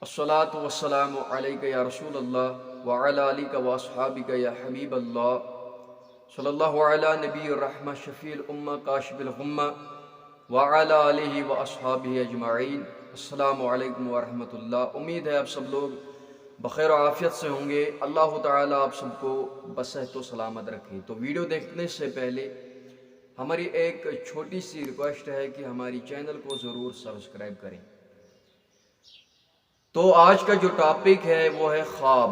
الصلاۃ والسلام علیک یا رسول اللہ وعلی آلک و اصحابک یا حبیب اللہ صلی اللہ علی نبی الرحمہ شفیع الامہ کاشف الغمہ وعلی آلہ و اصحابہ اجمعین۔ السلام علیکم ورحمۃ اللہ۔ امید ہے آپ سب لوگ بخیر و عافیت سے ہوں گے۔ اللہ تعالیٰ آپ سب کو بصحت و سلامت رکھے۔ تو ویڈیو دیکھنے سے پہلے ہماری ایک چھوٹی سی ریکویسٹ ہے کہ ہماری چینل کو ضرور سبسکرائب کریں۔ تو آج کا جو ٹاپک ہے وہ ہے خواب۔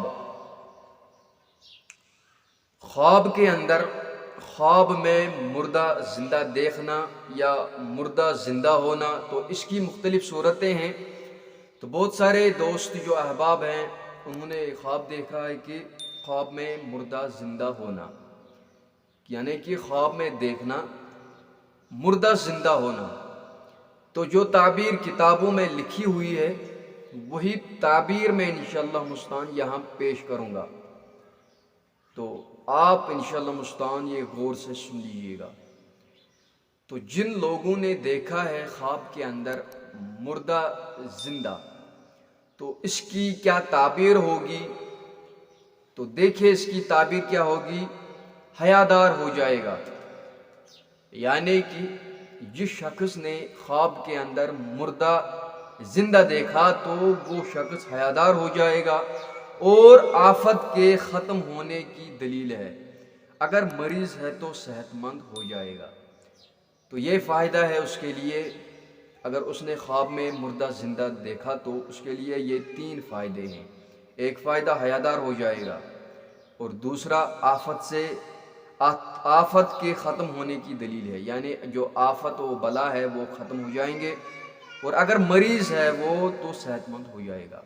خواب کے اندر خواب میں مردہ زندہ دیکھنا یا مردہ زندہ ہونا، تو اس کی مختلف صورتیں ہیں۔ تو بہت سارے دوست جو احباب ہیں انہوں نے خواب دیکھا ہے کہ خواب میں مردہ زندہ ہونا، یعنی کہ خواب میں دیکھنا مردہ زندہ ہونا۔ تو جو تعبیر کتابوں میں لکھی ہوئی ہے وہی تعبیر میں انشاءاللہ مستعان یہاں پیش کروں گا، تو آپ انشاءاللہ مستعان یہ غور سے سن لیجیے گا۔ تو جن لوگوں نے دیکھا ہے خواب کے اندر مردہ زندہ، تو اس کی کیا تعبیر ہوگی؟ تو دیکھیں اس کی تعبیر کیا ہوگی؟ حیادار ہو جائے گا، یعنی کہ جس شخص نے خواب کے اندر مردہ زندہ دیکھا تو وہ شخص حیادار ہو جائے گا اور آفت کے ختم ہونے کی دلیل ہے۔ اگر مریض ہے تو صحت مند ہو جائے گا۔ تو یہ فائدہ ہے اس کے لیے، اگر اس نے خواب میں مردہ زندہ دیکھا تو اس کے لیے یہ 3 فائدے ہیں۔ ایک فائدہ حیادار ہو جائے گا، اور دوسرا آفت کے ختم ہونے کی دلیل ہے، یعنی جو آفت و بلا ہے وہ ختم ہو جائیں گے، اور اگر مریض ہے وہ تو صحت مند ہو جائے گا۔